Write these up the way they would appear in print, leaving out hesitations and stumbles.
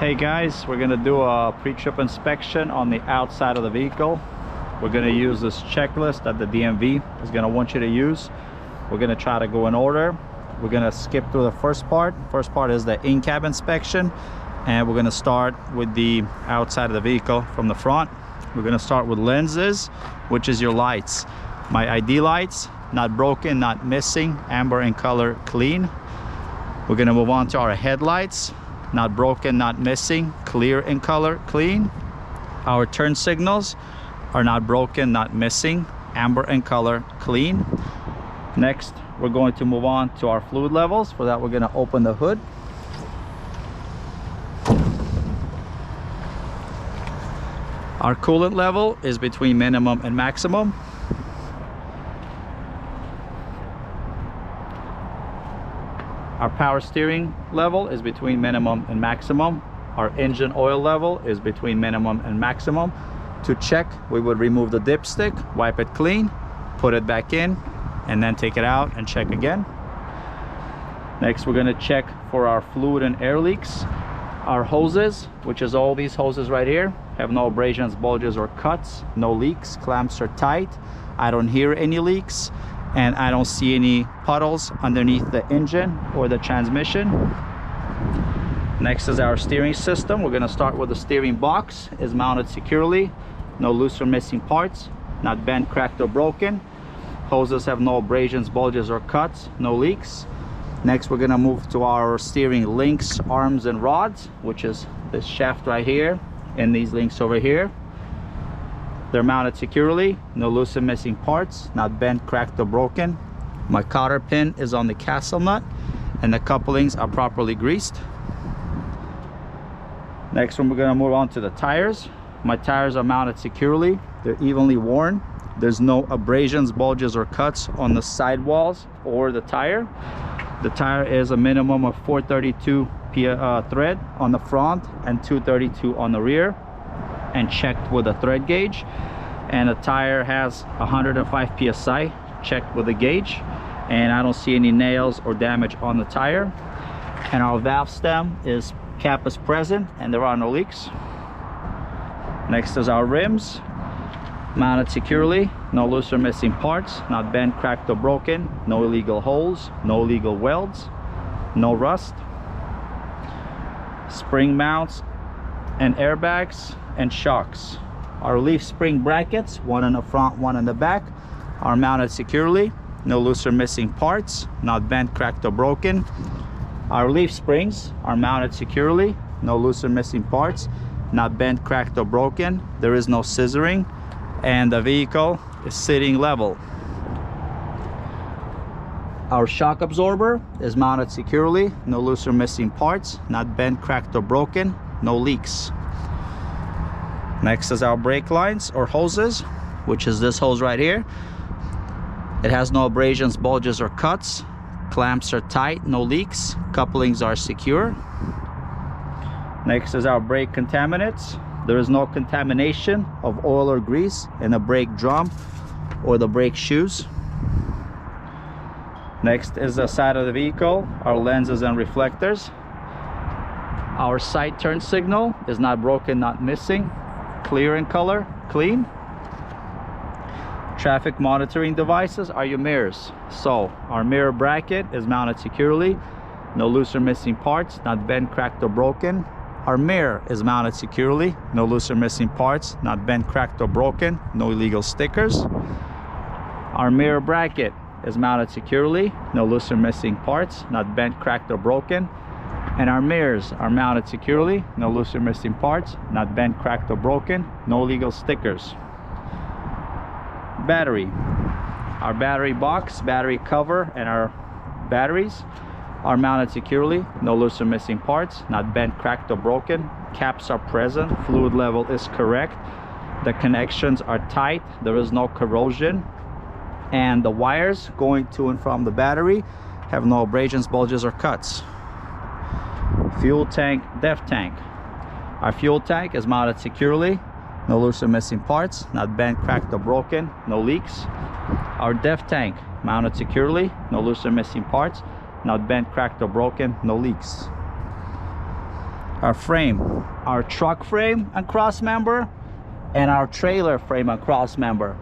Hey guys, we're gonna do a pre-trip inspection on the outside of the vehicle. We're gonna use this checklist that the DMV is gonna want you to use. We're gonna try to go in order. We're gonna skip through the first part. First part is the in-cab inspection, and we're gonna start with the outside of the vehicle from the front. We're gonna start with lenses, which is your lights. My ID lights, not broken, not missing, amber in color, clean. We're gonna move on to our headlights. Not broken, not missing, clear in color, clean. Our turn signals are not broken, not missing, amber in color, clean. Next, we're going to move on to our fluid levels. For that, we're going to open the hood. Our coolant level is between minimum and maximum. Our power steering level is between minimum and maximum. Our engine oil level is between minimum and maximum. To check, we would remove the dipstick, wipe it clean, put it back in, and then take it out and check again. Next, we're gonna check for our fluid and air leaks. Our hoses, which is all these hoses right here, have no abrasions, bulges, or cuts, no leaks, clamps are tight. I don't hear any leaks, and I don't see any puddles underneath the engine or the transmission. Next is our steering system. We're gonna start with the steering box. Is mounted securely, no loose or missing parts, not bent, cracked, or broken. Hoses have no abrasions, bulges, or cuts, no leaks. Next, we're gonna move to our steering links, arms, and rods, which is this shaft right here and these links over here. They're mounted securely, no loose and missing parts, not bent, cracked, or broken. My cotter pin is on the castle nut, and the couplings are properly greased. Next one, we're gonna move on to the tires. My tires are mounted securely, they're evenly worn. There's no abrasions, bulges, or cuts on the sidewalls or the tire. The tire is a minimum of 432 thread on the front and 232 on the rear, and checked with a thread gauge. And the tire has 105 psi, checked with a gauge, and I don't see any nails or damage on the tire. And our valve stem cap is present, and there are no leaks. Next is our rims, mounted securely, no loose or missing parts, not bent, cracked, or broken, no illegal holes, no illegal welds, no rust. Spring mounts and airbags and shocks. Our leaf spring brackets, one in the front, one in the back, are mounted securely, no loose or missing parts, not bent, cracked, or broken. Our leaf springs are mounted securely, no loose or missing parts, not bent, cracked, or broken. There is no scissoring, and the vehicle is sitting level. Our shock absorber is mounted securely, no loose or missing parts, not bent, cracked, or broken, no leaks. Next is our brake lines or hoses, which is this hose right here. It has no abrasions, bulges, or cuts. Clamps are tight, no leaks. Couplings are secure. Next is our brake contaminants. There is no contamination of oil or grease in the brake drum or the brake shoes. Next is the side of the vehicle, our lenses and reflectors. Our side turn signal is not broken, not missing, clear in color, clean. Traffic monitoring devices are your mirrors. So our mirror bracket is mounted securely, no loose or missing parts, not bent, cracked, or broken. Our mirror is mounted securely, no loose or missing parts, not bent, cracked, or broken, no illegal stickers. Our mirror bracket is mounted securely, no loose or missing parts, not bent, cracked, or broken. And our mirrors are mounted securely, no loose or missing parts, not bent, cracked, or broken, no illegal stickers. Battery. Our battery box, battery cover, and our batteries are mounted securely, no loose or missing parts, not bent, cracked, or broken. Caps are present, fluid level is correct, the connections are tight, there is no corrosion, and the wires going to and from the battery have no abrasions, bulges, or cuts. Fuel tank, def tank. Our fuel tank is mounted securely, no loose or missing parts, not bent, cracked, or broken, no leaks. Our def tank, mounted securely, no loose or missing parts, not bent, cracked, or broken, no leaks. our frame, our truck frame and cross member, and our trailer frame and cross member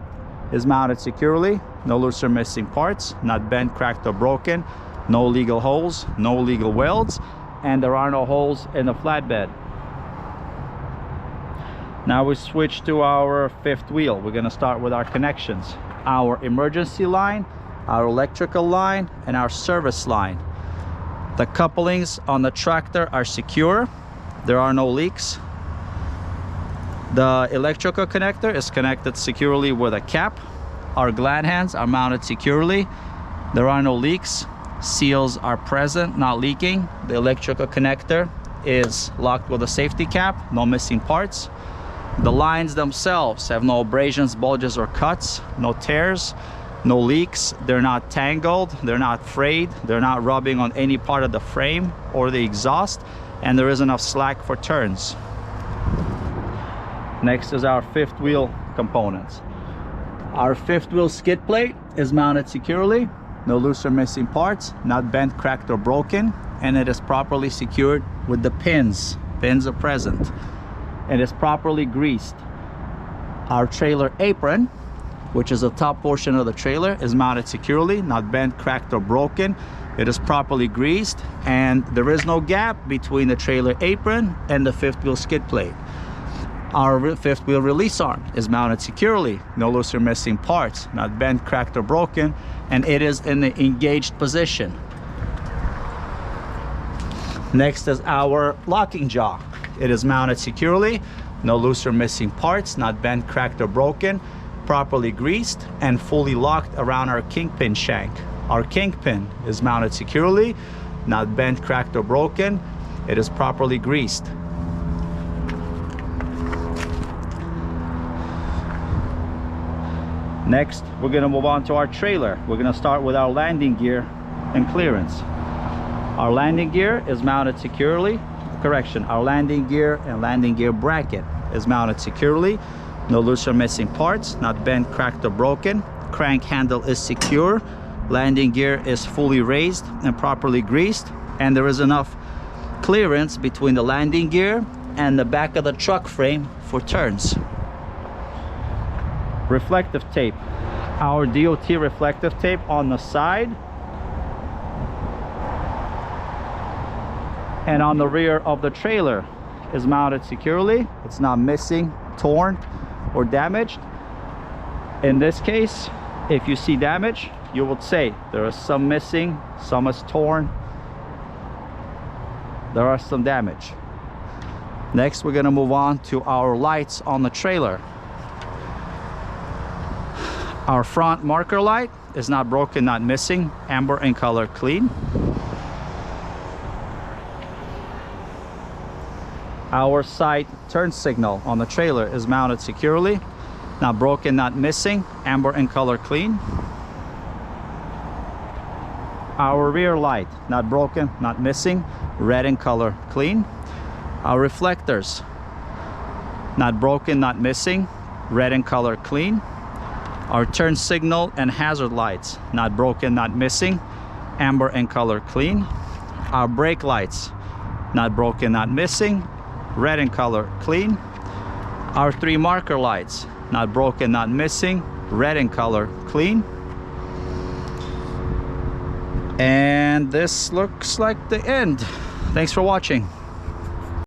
is mounted securely. No loose or missing parts, not bent, cracked, or broken. No legal holes, no legal welds, and there are no holes in the flatbed. Now we switch to our fifth wheel. We're gonna start with our connections. Our emergency line, our electrical line, and our service line. The couplings on the tractor are secure. There are no leaks. The electrical connector is connected securely with a cap. Our glad hands are mounted securely. There are no leaks. Seals are present, not leaking. The electrical connector is locked with a safety cap, no missing parts. The lines themselves have no abrasions, bulges, or cuts, no tears, no leaks. They're not tangled, they're not frayed, they're not rubbing on any part of the frame or the exhaust, and there is enough slack for turns. Next is our fifth wheel components. Our fifth wheel skid plate is mounted securely, no loose or missing parts, not bent, cracked, or broken, and it is properly secured with the pins. Pins are present. It is properly greased. Our trailer apron, which is the top portion of the trailer, is mounted securely, not bent, cracked, or broken. It is properly greased, and there is no gap between the trailer apron and the fifth wheel skid plate. Our fifth wheel release arm is mounted securely, no loose or missing parts, not bent, cracked, or broken, and it is in the engaged position. Next is our locking jaw. It is mounted securely, no loose or missing parts, not bent, cracked, or broken, properly greased, and fully locked around our kingpin shank. Our kingpin is mounted securely, not bent, cracked, or broken. It is properly greased. Next, we're gonna move on to our trailer. We're gonna start with our landing gear and clearance. Our landing gear is mounted securely. Correction, our landing gear and landing gear bracket is mounted securely. No loose or missing parts, not bent, cracked, or broken. Crank handle is secure. Landing gear is fully raised and properly greased, and there is enough clearance between the landing gear and the back of the truck frame for turns. Reflective tape. Our DOT reflective tape on the side and on the rear of the trailer is mounted securely. It's not missing, torn, or damaged. In this case, if you see damage, you would say there is some missing, some is torn, there are some damage. Next, we're gonna move on to our lights on the trailer. Our front marker light is not broken, not missing, amber in color, clean. Our side turn signal on the trailer is mounted securely, not broken, not missing, amber in color, clean. Our rear light, not broken, not missing, red in color, clean. Our reflectors, not broken, not missing, red in color, clean. Our turn signal and hazard lights, not broken, not missing, amber in color, clean. Our brake lights, not broken, not missing, red in color, clean. Our three marker lights, not broken, not missing, red in color, clean. And this looks like the end. Thanks for watching.